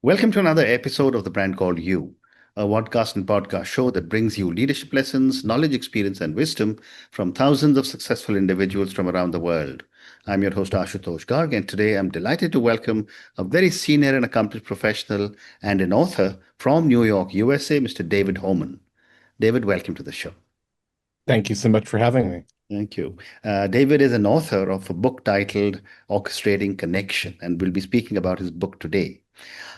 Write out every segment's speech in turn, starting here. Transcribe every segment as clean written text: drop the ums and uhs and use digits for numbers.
Welcome to another episode of The Brand Called You, a podcast and podcast show that brings you leadership lessons, knowledge, experience, and wisdom from thousands of successful individuals from around the world. I'm your host, Ashutosh Garg, and today I'm delighted to welcome a very senior and accomplished professional and an author from New York, USA, Mr. David Homan. David, welcome to the show. Thank you so much for having me. Thank you. David is an author of a book titled Orchestrating Connection, and we'll be speaking about his book today.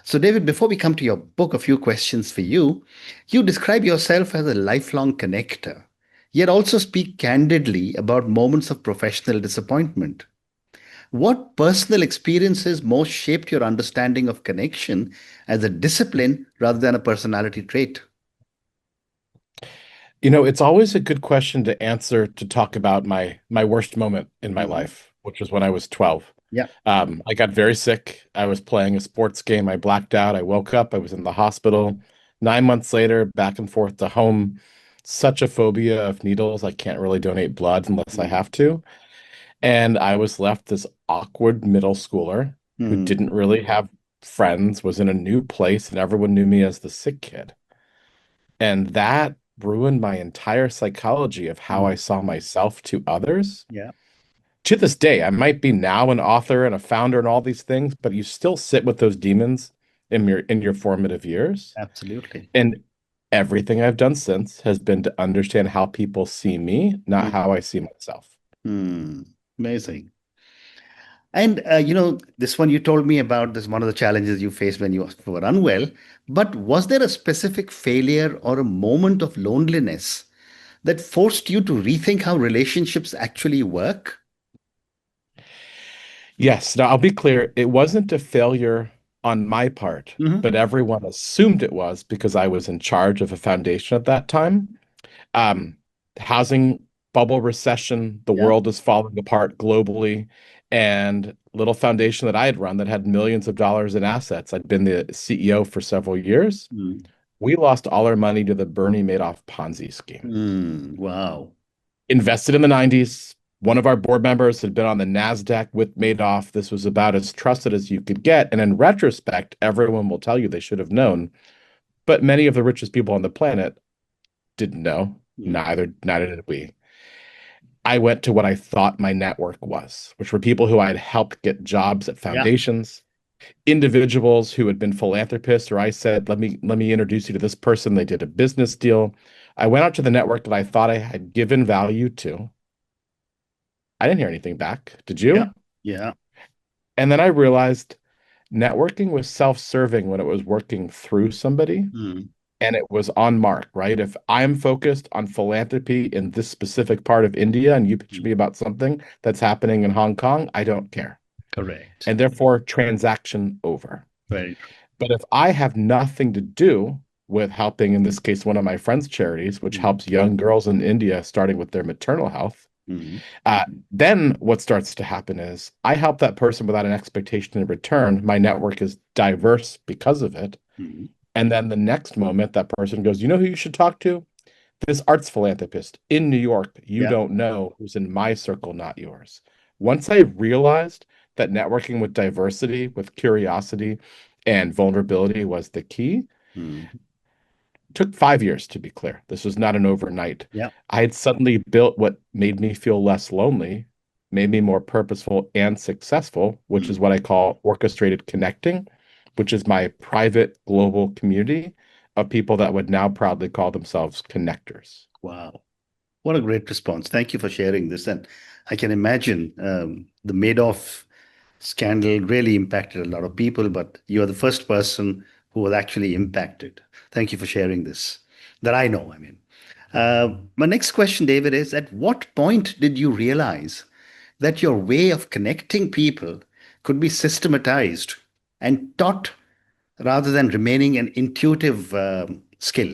So, David, before we come to your book, a few questions for you. You describe yourself as a lifelong connector, yet also speak candidly about moments of professional disappointment. What personal experiences most shaped your understanding of connection as a discipline rather than a personality trait? It's always a good question to answer to talk about my worst moment in my Mhm. life, which was when I was 12. Yeah. I got very sick. I was playing a sports game. I blacked out. I woke up. I was in the hospital. 9 months later, back and forth to home. Such a phobia of needles. I can't really donate blood unless I Mm. have to. And I was left this awkward middle schooler who Mm. didn't really have friends, was in a new place, and everyone knew me as the sick kid. And that ruined my entire psychology of how Mm. I saw myself to others. Yeah, To this day, I might be now an author and a founder and all these things, but you still sit with those demons in your formative years. absolutely. And everything I've done since has been to understand how people see me, not Mm. how I see myself. Mm. Amazing. And this one you told me about this one of the challenges you faced when you were unwell. But was there a specific failure or a moment of loneliness that forced you to rethink how relationships actually work? Yes, now I'll be clear, it wasn't a failure on my part, Hmm. but everyone assumed it was because I was in charge of a foundation at that time. um, Housing bubble recession, the Yeah. world is falling apart globally, and little foundation that I had run that had millions of dollars in assets. I'd been the CEO for several years. Mm. We lost all our money to the Bernie Madoff Ponzi scheme. Mm. Wow. Invested in the 90s. One of our board members had been on the NASDAQ with Madoff. This was about as trusted as you could get. And in retrospect, everyone will tell you they should have known. But many of the richest people on the planet didn't know. Mm. Neither did we. I went to what I thought my network was, which were people who I'd helped get jobs at Yeah. foundations, individuals who had been philanthropists, or I said, let me introduce you to this person. They did a business deal. I went out to the network that I thought I had given value to. I didn't hear anything back. Did Yeah. you? Yeah. And then I realized networking was self-serving when it was working through somebody. Mm. And it was on mark, right? If I'm focused on philanthropy in this specific part of India and you pitch Mm. me about something that's happening in Hong Kong, I don't care. Correct. And therefore, transaction over. Very true. But if I have nothing to do with helping, in this case, one of my friends' charities, which Mm. helps young girls in India starting with their maternal health, Mm. uh, then what starts to happen is I help that person without an expectation in return. My network is diverse because of it. Mm. And then the next moment, that person goes, you know who you should talk to? This arts philanthropist in New York you Yeah. don't know who's in my circle, not yours. Once I realized that networking with diversity, with curiosity and vulnerability was the key, Mm. took 5 years to be clear. This was not an overnight. Yeah. I had suddenly built what made me feel less lonely, made me more purposeful and successful, which is Mm. what I call orchestrated connecting, which is my private global community of people that would now proudly call themselves connectors. Wow. What a great response. Thank you for sharing this. And I can imagine the Madoff scandal really impacted a lot of people, but you're the first person who was actually impacted. Thank you for sharing this. That I know, I mean. My next question, David, is at what point did you realize that your way of connecting people could be systematized and taught rather than remaining an intuitive skill?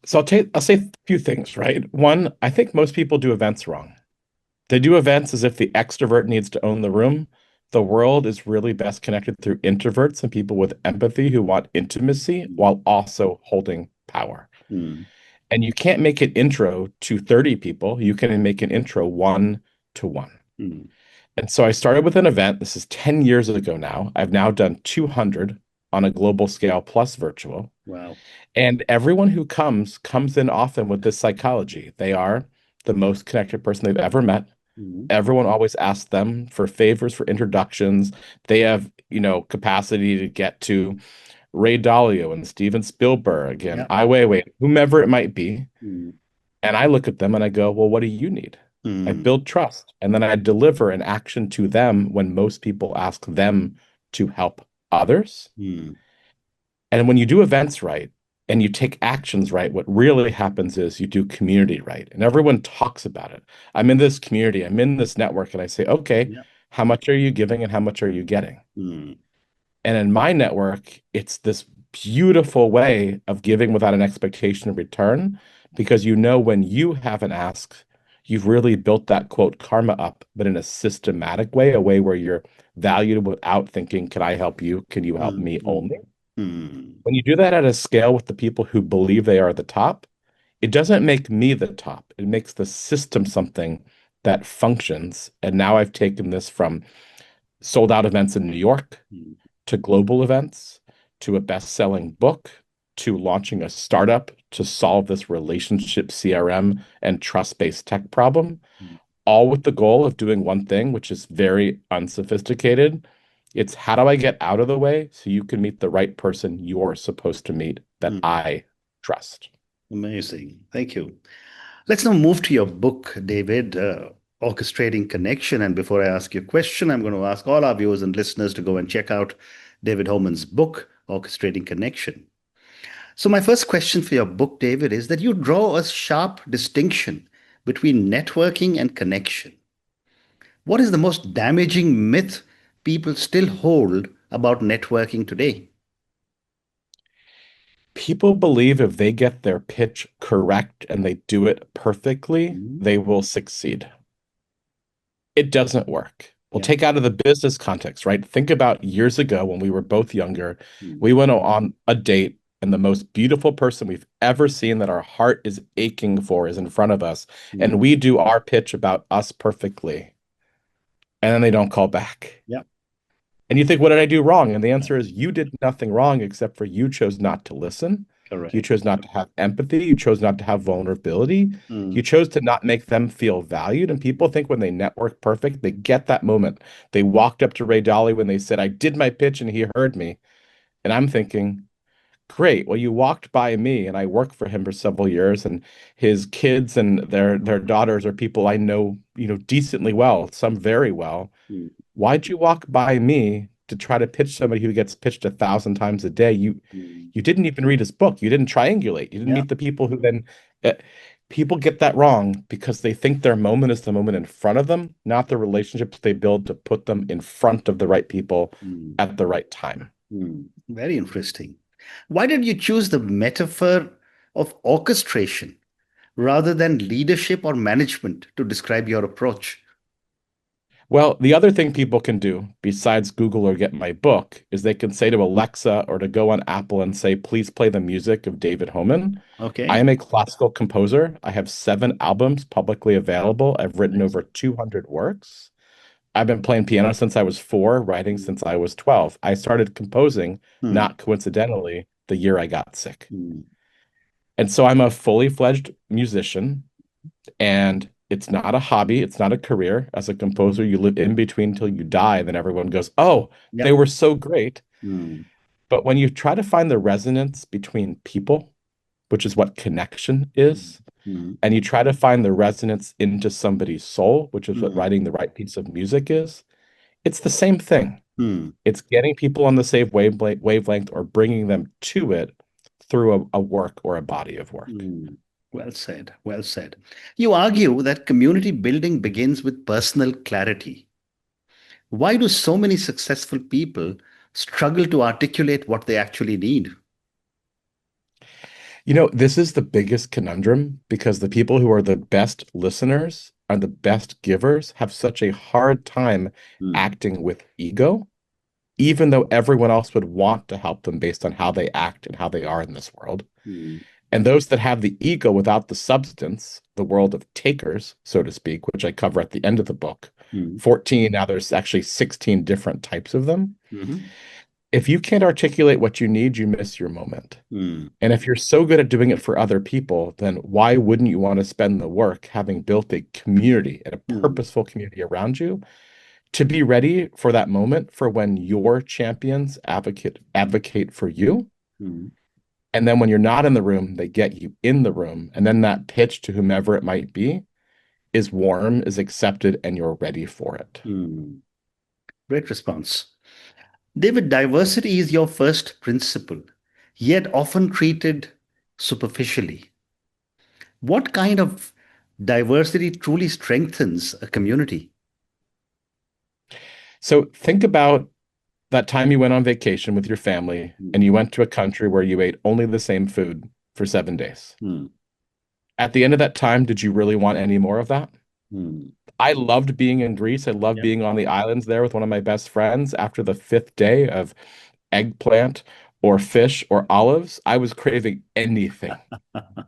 So I'll say a few things, right? One, I think most people do events wrong. They do events as if the extrovert needs to own the room. The world is really best connected through introverts and people with empathy who want intimacy while also holding power. Mm. And you can't make an intro to 30 people. You can make an intro one to one. Mm. And so I started with an event. This is 10 years ago now. I've now done 200 on a global scale plus virtual. Wow. And everyone who comes in often with this psychology. They are the most connected person they've ever met. Mm. Everyone always asks them for favors, for introductions. They have, capacity to get to Ray Dalio and Steven Spielberg and Yeah. Ai Weiwei, whomever it might be. Mm. And I look at them and I go, well, what do you need? I Mm. build trust. And then I deliver an action to them when most people ask them to help others. Mm. And when you do events right and you take actions right, what really happens is you do community right. And everyone talks about it. I'm in this community, I'm in this network, and I say, okay, Yeah. how much are you giving and how much are you getting? Mm. And in my network, it's this beautiful way of giving without an expectation of return because when you have an ask, you've really built that quote karma up, but in a systematic way, a way where you're valued without thinking, can I help you? Can you help Mm. me Mm. only? Mm. When you do that at a scale with the people who believe they are the top, it doesn't make me the top. It makes the system something that functions. And now I've taken this from sold out events in New York Mm. to global events, to a best-selling book, to launching a startup to solve this relationship CRM and trust-based tech problem, Mm. all with the goal of doing one thing, which is very unsophisticated. It's how do I get out of the way so you can meet the right person you're supposed to meet that Mm. I trust? Amazing. Thank you. Let's now move to your book, David, Orchestrating Connection. And before I ask you a question, I'm going to ask all our viewers and listeners to go and check out David Homan's book, Orchestrating Connection. So, my first question for your book, David, is that you draw a sharp distinction between networking and connection. What is the most damaging myth people still hold about networking today? People believe if they get their pitch correct and they do it perfectly, Mm. they will succeed. It doesn't work. We'll Yeah. take out of the business context, right? Think about years ago when we were both younger. Mm. We went on a date, and the most beautiful person we've ever seen that our heart is aching for is in front of us. And Mm. we do our pitch about us perfectly. And then they don't call back. Yeah. And you think, what did I do wrong? And the answer is, you did nothing wrong except for you chose not to listen. You Correct. chose not to have empathy. You chose not to have vulnerability. You Mm. chose to not make them feel valued. And people think when they network perfect, they get that moment. They walked up to Ray Dolly when they said, I did my pitch and he heard me. And I'm thinking, great. Well, you walked by me and I worked for him for several years, and his kids and their daughters are people I know, decently well, some very well. Mm. Why'd you walk by me to try to pitch somebody who gets pitched 1,000 times a day? You Mm. you didn't even read his book. You didn't triangulate. You didn't Yeah. meet the people who then uh, people get that wrong because they think their moment is the moment in front of them, not the relationships they build to put them in front of the right people Mm. at the right time. Mm. Very interesting. Why did you choose the metaphor of orchestration rather than leadership or management to describe your approach? Well, the other thing people can do besides Google or get my book is they can say to Alexa or to go on Apple and say, please play the music of David Homan. I Okay. am a classical composer. I have 7 albums publicly available. I've written Nice. over 200 works. I've been playing piano since I was 4, writing Mm. since I was 12. I started composing, Mm. not coincidentally, the year I got sick. Mm. And so I'm a fully fledged musician. And it's not a hobby, it's not a career. As a composer, you live in between till you die, then everyone goes, "Oh, Yeah. they were so great." Mm. But when you try to find the resonance between people, which is what connection Mm. is, Mm. and you try to find the resonance into somebody's soul, which is what Mm. writing the right piece of music is, it's the same thing. Mm. It's getting people on the same wavelength or bringing them to it through a work or a body of work. Mm. Well said. Well said. You argue that community building begins with personal clarity. Why do so many successful people struggle to articulate what they actually need? This is the biggest conundrum because the people who are the best listeners and the best givers have such a hard time Mm. acting with ego, even though everyone else would want to help them based on how they act and how they are in this world. Mm. And those that have the ego without the substance, the world of takers, so to speak, which I cover at the end of the book, Mm. 14, now there's actually 16 different types of them. Mhm. If you can't articulate what you need, you miss your moment. Mm. And if you're so good at doing it for other people, then why wouldn't you want to spend the work having built a community and a Mm. purposeful community around you to be ready for that moment for when your champions advocate for you? Mm. And then when you're not in the room, they get you in the room. And then that pitch to whomever it might be is warm, is accepted, and you're ready for it. Mm. Great response. David, diversity is your first principle, yet often treated superficially. What kind of diversity truly strengthens a community? So think about that time you went on vacation with your family and Mm. you went to a country where you ate only the same food for 7 days. Mm. At the end of that time, did you really want any more of that? Mm. I loved being in Greece. I loved Yep. being on the islands there with one of my best friends. After the fifth day of eggplant or fish or olives, I was craving anything.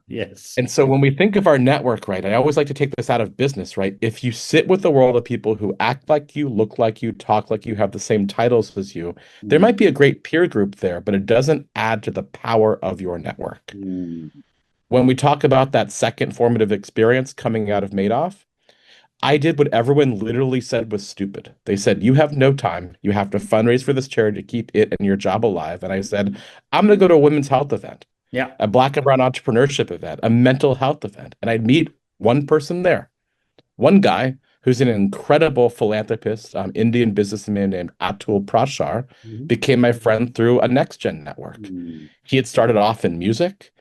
Yes. And so when we think of our network, right, I always like to take this out of business, right? If you sit with the world of people who act like you, look like you, talk like you, have the same titles as you, there Mm. might be a great peer group there, but it doesn't add to the power of your network. Mm. When we talk about that second formative experience coming out of Madoff, I did what everyone literally said was stupid. They said, you have no time. You have to fundraise for this charity to keep it and your job alive. And I said, I'm going to go to a women's health event, Yeah. a Black and Brown entrepreneurship event, a mental health event. And I'd meet one person there, one guy who's an incredible philanthropist, Indian businessman named Atul Prashar, Mhm. became my friend through a next gen network. Mm. He had started off in music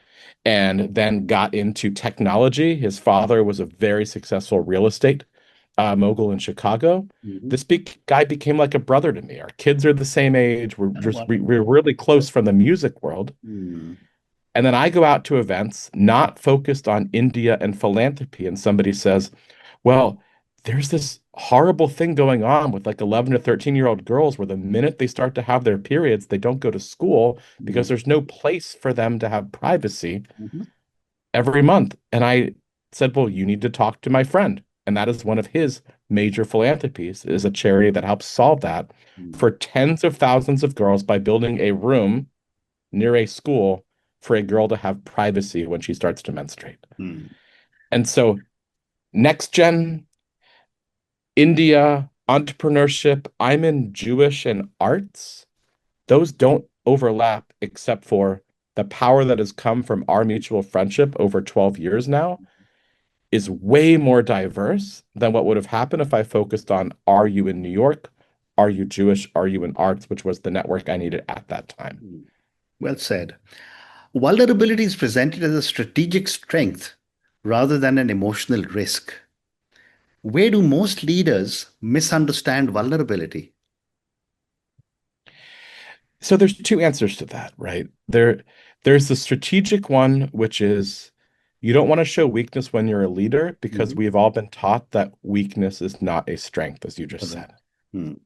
and then got into technology. His father was a very successful real estate mogul in Chicago. Mhm. This guy became like a brother to me. Our kids are the same age. We're Oh, just wow. we're really close from the music world. Mm. And then I go out to events not focused on India and philanthropy, and somebody says, "Well, there's this horrible thing going on with like 11 to 13-year-old girls where the minute they start to have their periods, they don't go to school because Mm. there's no place for them to have privacy Mhm. every month." And I said, well, you need to talk to my friend. And that is one of his major philanthropies, is a charity that helps solve that Mm. for tens of thousands of girls by building a room near a school for a girl to have privacy when she starts to menstruate. Mm. And so next gen, India, entrepreneurship, I'm in Jewish and arts. Those don't overlap except for the power that has come from our mutual friendship over 12 years now is way more diverse than what would have happened if I focused on are you in New York? Are you Jewish? Are you in arts? Which was the network I needed at that time. Mm. Well said. Vulnerability is presented as a strategic strength rather than an emotional risk. Where do most leaders misunderstand vulnerability? So there's two answers to that, right? There's the strategic one, which is you don't want to show weakness when you're a leader because Mhm. we've all been taught that weakness is not a strength, as you just Correct. said, Mm.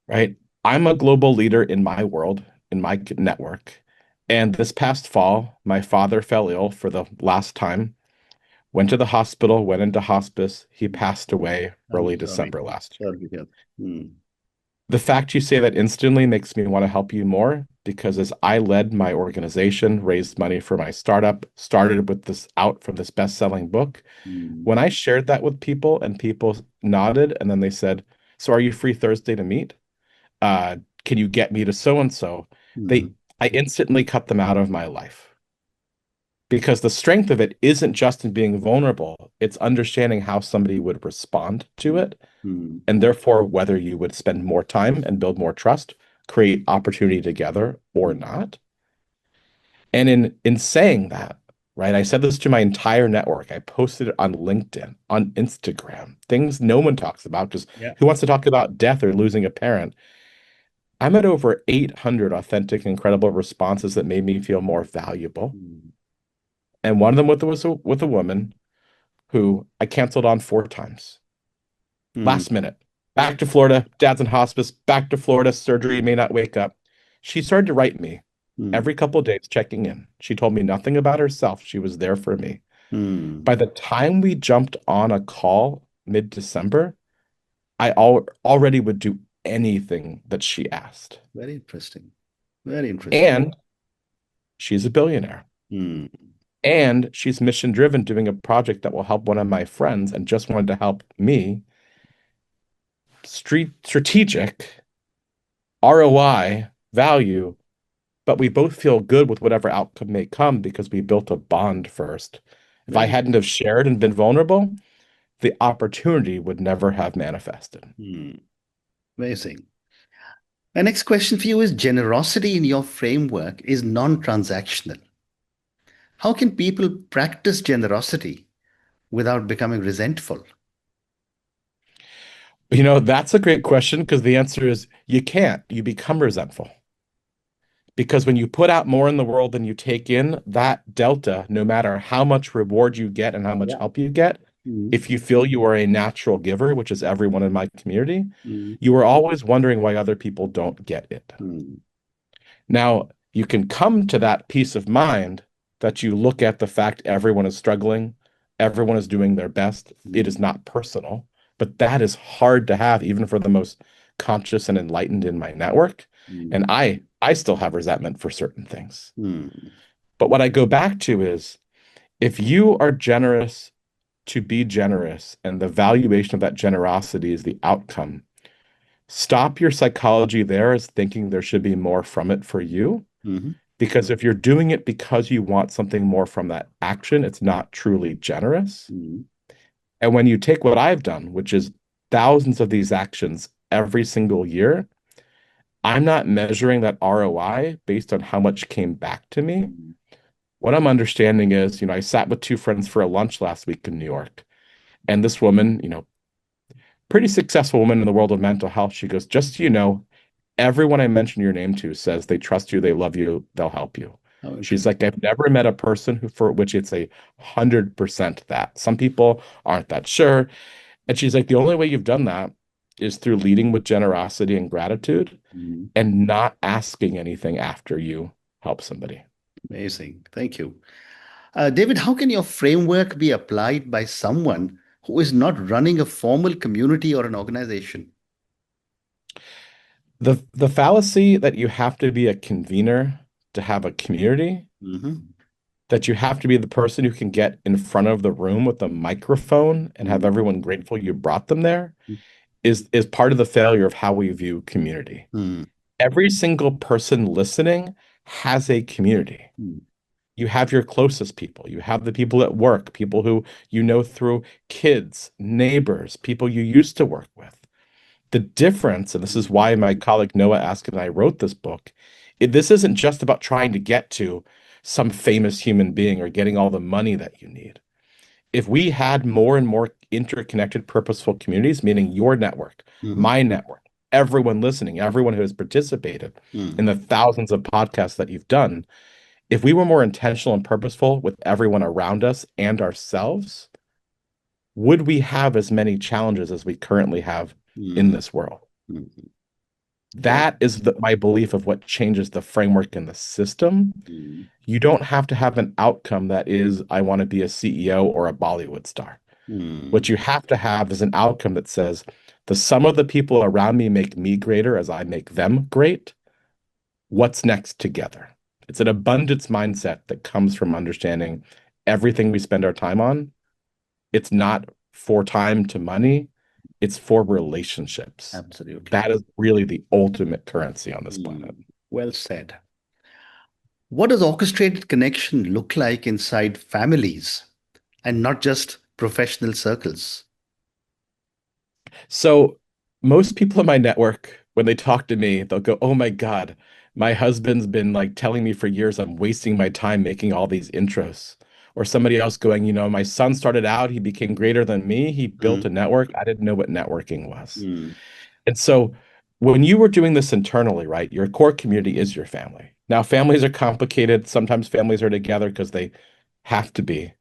right? I'm a global leader in my world, in my network. And this past fall, my father fell ill for the last time, went to the hospital, went into hospice. He passed away I'm early sorry. December last year. Sorry to hear. Mm. The fact you say that instantly makes me want to help you more because as I led my organization, raised money for my startup, started with this out from this best-selling book, Mm. when I shared that with people and people nodded and then they said, "So are you free Thursday to meet? Can you get me to so and so?" Mm. They I instantly cut them out of my life because the strength of it isn't just in being vulnerable, it's understanding how somebody would respond to it Mm. and therefore whether you would spend more time and build more trust, create opportunity together or Mm. not. And in saying that, right, I said this to my entire network. I posted it on LinkedIn, on Instagram, things no one talks about because Yeah. who wants to talk about death or losing a parent? I'm at over 800 authentic, incredible responses that made me feel more valuable. Mm. And one of them was with a woman who I canceled on 4 times. Mm. Last minute. Back to Florida. Dad's in hospice. Back to Florida. Surgery may not wake up. She started to write me Mm. every couple of days, checking in. She told me nothing about herself. She was there for me. Mm. By the time we jumped on a call mid-December, already would do anything that she asked. Very interesting. Very interesting. And she's a billionaire. Hmm. And she's mission driven, doing a project that will help one of my friends and just wanted to help me. Strategic, ROI, value, but we both feel good with whatever outcome may come because we built a bond first. If I Very. hadn't have shared and been vulnerable, the opportunity would never have manifested. Hmm. Amazing. My next question for you is generosity in your framework is non-transactional. How can people practice generosity without becoming resentful? That's a great question because the answer is you can't. You become resentful. Because when you put out more in the world than you take in, that delta, no matter how much reward you get and how much Yeah. help you get, Hmm. if you feel you are a natural giver, which is everyone in my community, Hmm. you are always wondering why other people don't get it. Hmm. Now, you can come to that peace of mind that you look at the fact everyone is struggling, everyone is doing their best. It Hmm. is not personal, but that is hard to have even for the most conscious and enlightened in my network. And Hmm. I still have resentment for certain things. Hmm. But what I go back to is if you are generous to be generous and the valuation of that generosity is the outcome, stop your psychology there as thinking there should be more from it for you. Hmm. Because if you're doing it because you want something more from that action, it's not truly generous. Hmm. And when you take what I've done, which is thousands of these actions every single year, I'm not measuring that ROI based on how much came back to me. Hmm. What I'm understanding is, I sat with two friends for a lunch last week in New York, and this woman, pretty successful woman in the world of mental health, she goes, just so you know, everyone I mention your name to says they trust you, they love you, they'll help you. How She's like, interesting. I've never met a person who for which it's 100% that. Some people aren't that sure. And she's like, the only way you've done that is through leading with generosity and gratitude Hmm. and not asking anything after you help somebody. Amazing. Thank you. David, how can your framework be applied by someone who is not running a formal community or an organization? The fallacy that you have to be a convener to have a community, Hmm. that you have to be the person who can get in front of the room with a microphone and have everyone grateful you brought them there, is part of the failure of how we view community. Hmm. Every single person listening has a community. Hmm. You have your closest people. You have the people at work, people who you know through kids, neighbors, people you used to work with. The difference, and this is Hmm. why my colleague Noah Askin and I wrote this book, this isn't just about trying to get to some famous human being or getting all the money that you need. If we had more and more interconnected, purposeful communities, meaning your network, Hmm. my network, everyone listening, everyone who has participated in Hmm. the thousands of podcasts that you've done, if we were more intentional and purposeful with everyone around us and ourselves, would we have as many challenges as we currently have in Hmm. this world? Hmm. Well. That is my belief of what changes the framework and the system. Hmm. You don't have to have an outcome that is, I want to be a CEO or a Bollywood star. Hmm. What you have to have is an outcome that says, the sum of the people around me make me greater as I make them great. What's next together? It's an abundance mindset that comes from understanding everything we spend our time on. It's not for time to money, it's for relationships. Absolutely. That is really the ultimate currency on this Hmm. planet. Well said. What does orchestrated connection look like inside families and not just professional circles? So most people in my network, when they talk to me, they'll go, "Oh my God, my husband's been like telling me for years I'm wasting my time making all these intros." Or somebody else going, my son started out, he became greater than me. He built a Hmm. network. I didn't know what networking was. Hmm. And so when you were doing this internally, right, your core community is your family. Now, families are complicated. Sometimes families are together because they have to be,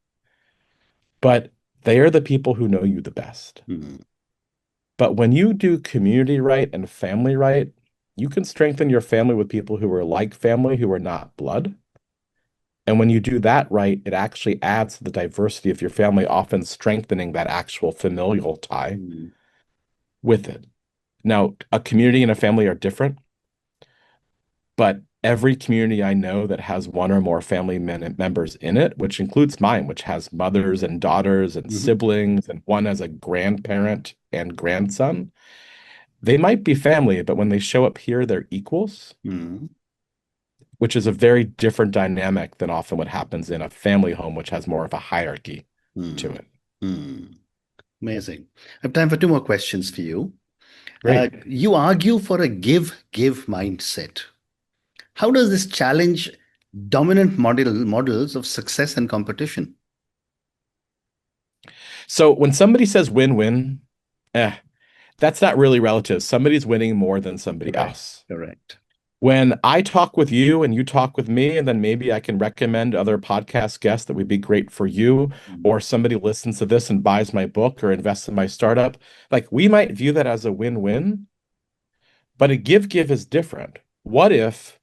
but they are the people who know you the best. Hmm. But when you do community right and family right, you can strengthen your family with people who are like family, who are not blood. And when you do that right, it actually adds to the diversity of your family, often strengthening that actual familial tie. Hmm. with it. Now, a community and a family are different, but every community I know that has one or more members in it, which includes mine, which has mothers and daughters and Hmm. siblings, and one as a grandparent and grandson, they might be family, but when they show up here, they're equals, Hmm. which is a very different dynamic than often what happens in a family home, which has more of a hierarchy to Hmm. it. Hmm. Amazing. I have time for two more questions for you. Great. You argue for a give mindset. How does this challenge dominant models of success and competition? So when somebody says win-win, eh, that's not really relative. Somebody's winning more than somebody Correct. else. Correct. When I talk with you and you talk with me, and then maybe I can recommend other podcast guests that would be great for you, Mm. or somebody listens to this and buys my book or invests in my startup, like we might view that as a win-win, but a give-give is different. What if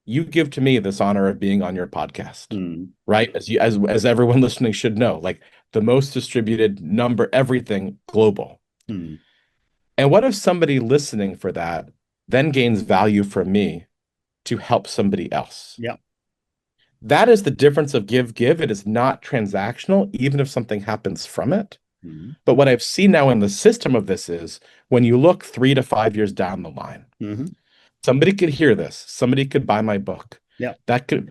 you give to me this honor of being on your podcast, Mm. right? As everyone listening should know, like the most distributed number, everything global. Mm. And what if somebody listening for that then gains value from me to help somebody else? Yeah. That is the difference of give. It is not transactional, even if something happens from it. Mm. But what I've seen now in the system of this is when you look 3 to 5 years down the line, Hmm. somebody could hear this, somebody could buy my book. Yeah.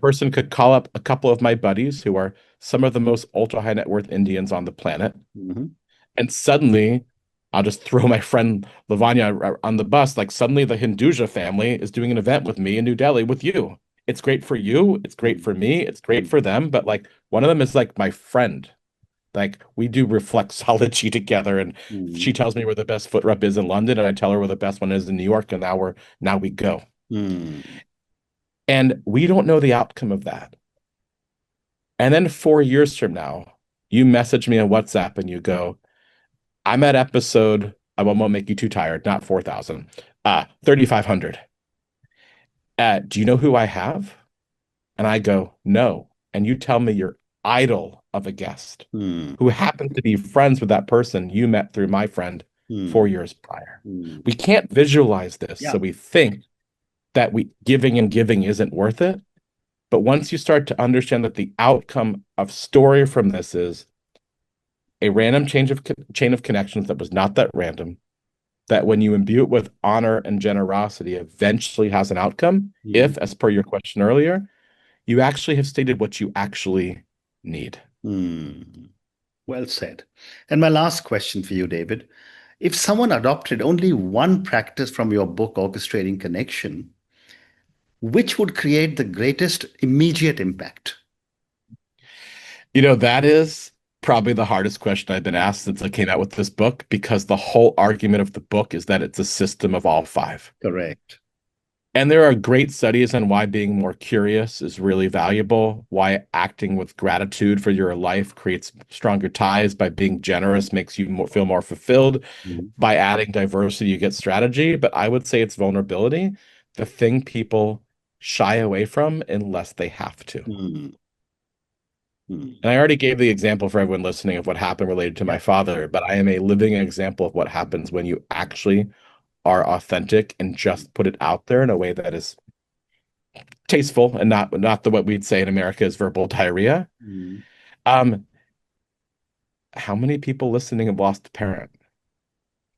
Person could call up a couple of my buddies who are some of the most ultra high net worth Indians on the planet. Hmm. And suddenly, I'll just throw my friend Lavanya on the bus. Like suddenly, the Hinduja family is doing an event with me in New Delhi with you. It's great for you. It's great for me. It's great Mm. for them. But like one of them is like my friend. Like we do reflexology together, and she Mm. tells me where the best foot rub is in London, and I tell her where the best one is in New York, and now we go. Mm. And we don't know the outcome of that. And then 4 years from now, you message me on WhatsApp and you go, I'm at episode, I won't make you too tired, not 4,000, 3,500. Do you know who I have? And I go, no. And you tell me your idol of a guest Mm. who happens to be friends with that person you met through my friend Mm. 4 years prior. Mm. We can't visualize this. Yeah. So we think that we giving and giving isn't worth it. But once you start to understand that the outcome of story from this is a random chain of connections that was not that random, that when you imbue it with honor and generosity, eventually has an outcome. Mm. If, as per your question earlier, you actually have stated what you actually need. Mm. Well said. And my last question for you, David. If someone adopted only one practice from your book, Orchestrating Connection, which would create the greatest immediate impact? That is probably the hardest question I've been asked since I came out with this book, because the whole argument of the book is that it's a system of all five. Correct. And there are great studies on why being more curious is really valuable, why acting with gratitude for your life creates stronger ties, by being generous makes you feel more fulfilled, Mm. by adding diversity, you get strategy. But I would say it's vulnerability, the thing people shy away from unless they have to. Mm. Mm. And I already gave the example for everyone listening of what happened related to Yeah. my father, but I am a living example of what happens when you actually are authentic and just put it out there in a way that is tasteful and not the what we'd say in America is verbal diarrhea. Mm. Um, how many people listening have lost a parent?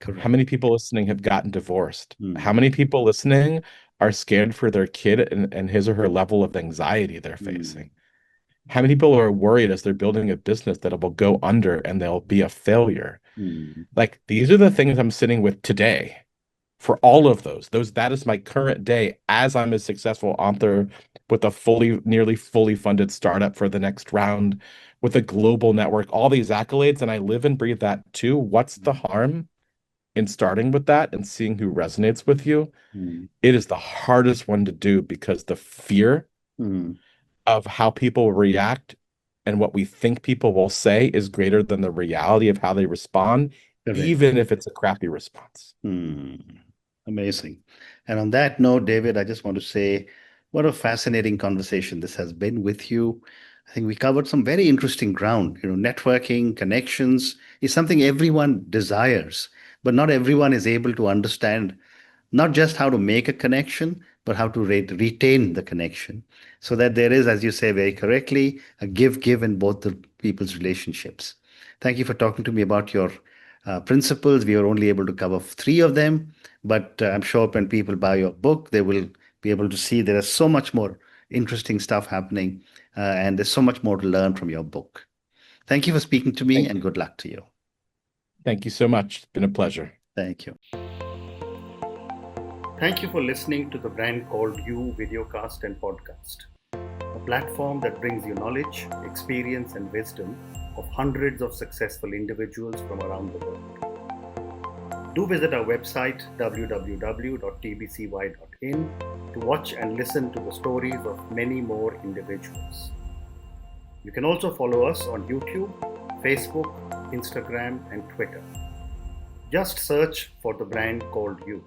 How Correct. many people listening have gotten divorced? How Mm. many people listening are scared for their kid and his or her level of anxiety they're Mm. facing? How many people are worried as they're building a business that it will go under and they'll be a failure? Mm. Like these are the things I'm sitting with today for all of those that is my current day as I'm a successful author with a nearly fully funded startup for the next round with a global network, all these accolades, and I live and breathe that too. What's the harm in starting with that and seeing who resonates with you? Mm. It is the hardest one to do because the fear Mm. of how people react and what we think people will say is greater than the reality of how they respond, Correct. even if it's a crappy response. Mm. Amazing. And on that note, David, I just want to say what a fascinating conversation this has been with you. I think we covered some very interesting ground. Networking, connections is something everyone desires. but not everyone is able to understand not just how to make a connection, but how to retain the connection so that there is, as you say very correctly, a give in both the people's relationships. Thank you for talking to me about your principles. We were only able to cover three of them, but I'm sure when people buy your book, they will be able to see there is so much more interesting stuff happening, and there's so much more to learn from your book. Thank you for speaking to me, Thank and you. good luck to you. Thank you so much. It's been a pleasure. Thank you. Thank you for listening to the Brand Called You videocast and podcast, a platform that brings you knowledge, experience, and wisdom of hundreds of successful individuals from around the world. Do visit our website www.tbcy.in to watch and listen to the stories of many more individuals. You can also follow us on YouTube, Facebook, Instagram, and Twitter. Just search for the Brand Called You.